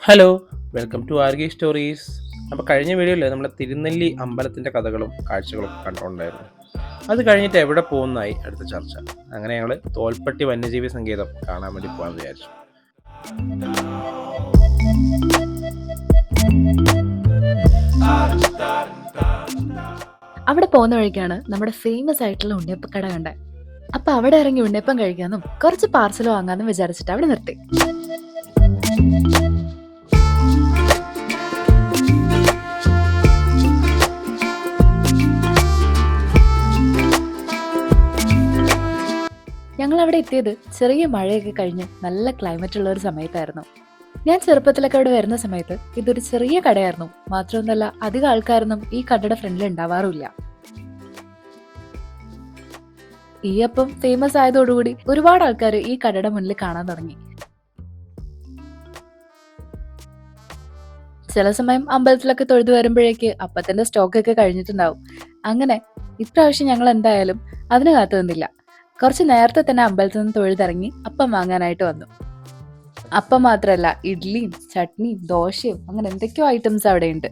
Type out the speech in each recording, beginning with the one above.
Hello, welcome to ആർഗി stories. അപ്പോൾ കഴിഞ്ഞ വീഡിയോയിൽ നമ്മൾ തിരുനെല്ലി അമ്പലത്തിൻ്റെ കഥകളും കാഴ്ചകളും കണ്ടുകൊണ്ടായിരുന്നു. അത് കഴിഞ്ഞിട്ട് എവിടെ പോകുന്നതായി അടുത്ത ചർച്ച. അങ്ങനെ ഞങ്ങൾ തോൽപ്പട്ടി വന്യജീവി സങ്കേതം കാണാൻ വേണ്ടി പോകാൻ വിചാരിച്ചു. അവിടെ പോകുന്ന വഴിക്കാണ് നമ്മുടെ ഫേമസ് ആയിട്ടുള്ള ഉണ്ണിയപ്പക്കട കണ്ടത്. അപ്പൊ അവിടെ ഇറങ്ങി ഉണ്ണിയപ്പം കഴിക്കാനും കുറച്ച് പാർസൽ വാങ്ങാനും വിചാരിച്ചിട്ട് അവിടെ നിർത്തി. ഞങ്ങൾ അവിടെ എത്തിയത് ചെറിയ മഴയൊക്കെ കഴിഞ്ഞ് നല്ല ക്ലൈമറ്റ് ഉള്ള ഒരു സമയത്തായിരുന്നു. ഞാൻ ചെറുപ്പത്തിലൊക്കെ അവിടെ വരുന്ന സമയത്ത് ഇതൊരു ചെറിയ കടയായിരുന്നു. മാത്രമൊന്നുമല്ല, അധികം ആൾക്കാരൊന്നും ഈ കടയുടെ ഫ്രണ്ടിൽ ഉണ്ടാവാറില്ല. ഈ അപ്പം ഫേമസ് ആയതോടുകൂടി ഒരുപാട് ആൾക്കാർ ഈ കടയുടെ മുന്നിൽ കാണാൻ തുടങ്ങി. ചില സമയം അമ്പലത്തിലൊക്കെ തൊഴുതു വരുമ്പോഴേക്ക് അപ്പത്തിന്റെ സ്റ്റോക്കൊക്കെ കഴിഞ്ഞിട്ടുണ്ടാവും. അങ്ങനെ ഇപ്രാവശ്യം ഞങ്ങൾ എന്തായാലും അതിന് കാത്തു നിന്നില്ല. കുറച്ച് നേരത്തെ തന്നെ അമ്പലത്തിൽ നിന്ന് തൊഴുതിറങ്ങി അപ്പം വാങ്ങാനായിട്ട് വന്നു. അപ്പം മാത്രമല്ല, ഇഡ്ലിയും ചട്നിയും ദോശയും അങ്ങനെ എന്തൊക്കെയോ ഐറ്റംസ് അവിടെ ഉണ്ട്.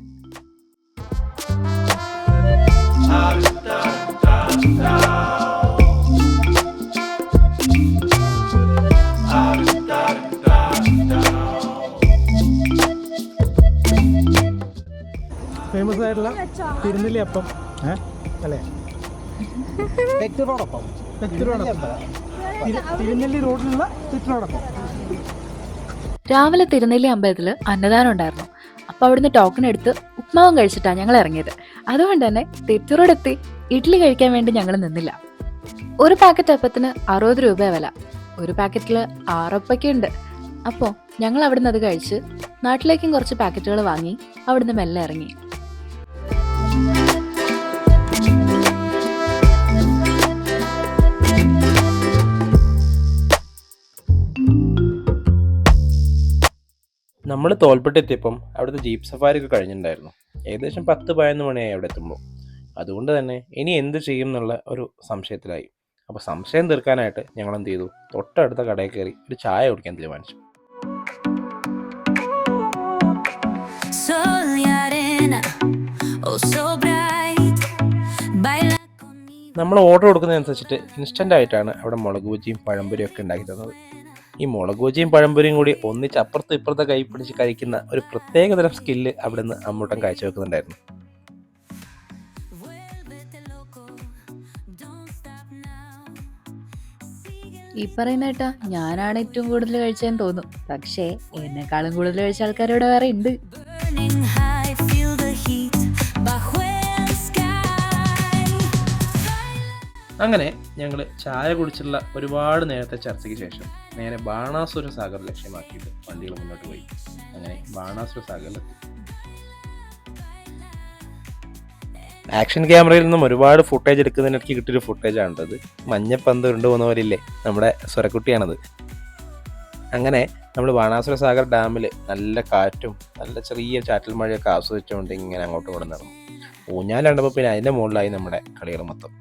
ഫേമസ് ആയിട്ടുള്ള തിരുനെല്ലി അപ്പം അല്ലേ? തിരുനെല്ലി റോഡിലുള്ള തെറ്റിനോടൊപ്പം. രാവിലെ തിരുനെല്ലി അമ്പലത്തിൽ അന്നദാനം ഉണ്ടായിരുന്നു. അപ്പൊ അവിടുന്ന് ടോക്കൺ എടുത്ത് ഉപ്മാവും കഴിച്ചിട്ടാണ് ഞങ്ങൾ ഇറങ്ങിയത്. അതുകൊണ്ട് തന്നെ തെറ്റൂറോടെത്തി ഇഡ്ഡലി കഴിക്കാൻ വേണ്ടി ഞങ്ങൾ നിന്നില്ല. ഒരു പാക്കറ്റ് അപ്പത്തിന് 60 രൂപ വില. ഒരു പാക്കറ്റിൽ 6 അപ്പൊക്കെ ഉണ്ട്. അപ്പോൾ ഞങ്ങൾ അവിടുന്ന് അത് കഴിച്ച് നാട്ടിലേക്കും കുറച്ച് പാക്കറ്റുകൾ വാങ്ങി അവിടുന്ന് മെല്ലെ ഇറങ്ങി. നമ്മൾ തോൽപ്പെട്ടി എത്തിയപ്പം അവിടുത്തെ ജീപ്പ് സഫാരി ഒക്കെ കഴിഞ്ഞിട്ടുണ്ടായിരുന്നു. ഏകദേശം 10-11 മണിയായി അവിടെ എത്തുമ്പോൾ. അതുകൊണ്ട് തന്നെ ഇനി എന്ത് ചെയ്യും എന്നുള്ള ഒരു സംശയത്തിലായി. അപ്പോൾ സംശയം തീർക്കാനായിട്ട് ഞങ്ങൾ എന്ത് ചെയ്തു, തൊട്ടടുത്ത കടയിൽ കയറി ഒരു ചായ കുടിക്കാൻ തീരുമാനിച്ചു. നമ്മൾ ഓർഡർ കൊടുക്കുന്നതനുസരിച്ചിട്ട് ഇൻസ്റ്റൻ്റ് ആയിട്ടാണ് അവിടെ മുളക് ബജിയും പഴംപൊരിയും ഒക്കെ ഉണ്ടാക്കി തന്നത്. ഈ മുളക് ബജിയും പഴംപൊരിയും കൂടി ഒന്നിച്ച് അപ്പുറത്ത് ഇപ്പുറത്തെ കൈ പിടിച്ച് കഴിക്കുന്ന ഒരു പ്രത്യേകതരം സ്കില്ല് അവിടെ നിന്ന് അമ്മൂട്ടൻ കാഴ്ചവെക്കുന്നുണ്ടായിരുന്നു. ഈ പറയുന്ന കേട്ടാ ഞാനാണ് ഏറ്റവും കൂടുതൽ കഴിച്ചതെന്ന് തോന്നും. പക്ഷേ എന്നെക്കാളും കൂടുതൽ കഴിച്ച ആൾക്കാരിവിടെ വേറെ ഉണ്ട്. അങ്ങനെ ഞങ്ങൾ ചായ കുടിച്ചുള്ള ഒരുപാട് നേരത്തെ ചർച്ചയ്ക്ക് ശേഷം നേരെ ബാണാസുര സാഗർ ലക്ഷ്യമാക്കിയിട്ട് വണ്ടികൾ മുന്നോട്ട് പോയി. അങ്ങനെ ബാണാസുര സാഗറിലെത്തി. ആക്ഷൻ ക്യാമറയിൽ നിന്നും ഒരുപാട് ഫുട്ടേജ് എടുക്കുന്നതിനിടയ്ക്ക് കിട്ടിയൊരു ഫുട്ടേജാണത്. മഞ്ഞപ്പന്ത് ഉരുണ്ടുപോകുന്ന പോലെ ഇല്ലേ, നമ്മുടെ സ്വരക്കുട്ടിയാണത്. അങ്ങനെ നമ്മൾ ബാണാസുര സാഗർ ഡാമിൽ നല്ല കാറ്റും നല്ല ചെറിയ ചാറ്റൽ മഴയൊക്കെ ആസ്വദിച്ചുകൊണ്ട് ഇങ്ങനെ അങ്ങോട്ട് കൊണ്ട് നടന്നു. ഊഞ്ഞാലുണ്ടപ്പോൾ പിന്നെ അതിൻ്റെ മുകളിലായി നമ്മുടെ കളികൾ മൊത്തം.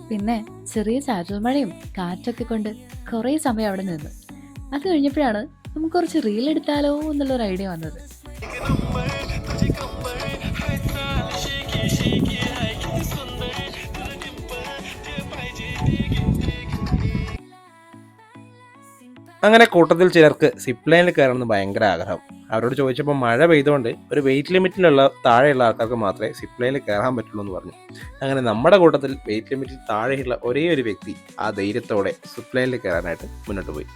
പിന്നെ ചെറിയ ചാറ്റൽ മഴയും കാറ്റൊക്കെ കൊണ്ട് കുറേ സമയം അവിടെ നിന്നു. അത് കഴിഞ്ഞപ്പോഴാണ് നമുക്ക് കുറച്ച് റീൽ എടുത്താലോ എന്നുള്ളൊരു ഐഡിയ വന്നത്. അങ്ങനെ കൂട്ടത്തിൽ ചിലർക്ക് സിപ്പ് ലൈനിൽ കയറണമെന്ന് ഭയങ്കര ആഗ്രഹം. അവരോട് ചോദിച്ചപ്പോൾ മഴ പെയ്തുകൊണ്ട് ഒരു വെയിറ്റ് ലിമിറ്റിലുള്ള താഴെയുള്ള ആൾക്കാർക്ക് മാത്രമേ സിപ്പ് ലൈനിൽ കയറാൻ പറ്റുള്ളൂ എന്ന് പറഞ്ഞു. അങ്ങനെ നമ്മുടെ കൂട്ടത്തിൽ വെയിറ്റ് ലിമിറ്റിൽ താഴെയുള്ള ഒരേ ഒരു വ്യക്തി ആ ധൈര്യത്തോടെ സിപ്പ് ലൈനിൽ കയറാനായിട്ട് മുന്നോട്ട് പോയി.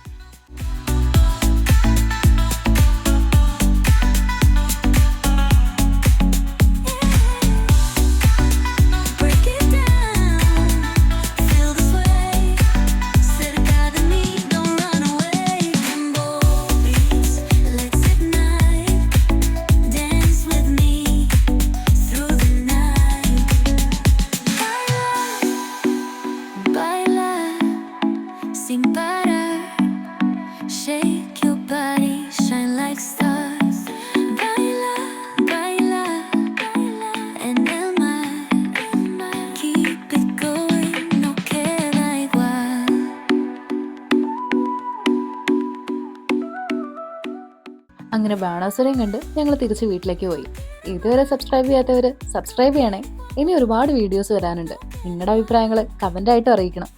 അങ്ങനെ ബാണാസുരയും കണ്ട് ഞങ്ങൾ തിരിച്ച് വീട്ടിലേക്ക് പോയി. ഇതുവരെ സബ്സ്ക്രൈബ് ചെയ്യാത്തവർ സബ്സ്ക്രൈബ് ചെയ്യണേ. ഇനി ഒരുപാട് വീഡിയോസ് വരാനുണ്ട്. നിങ്ങളുടെ അഭിപ്രായങ്ങൾ കമൻ്റായിട്ട് അറിയിക്കണം.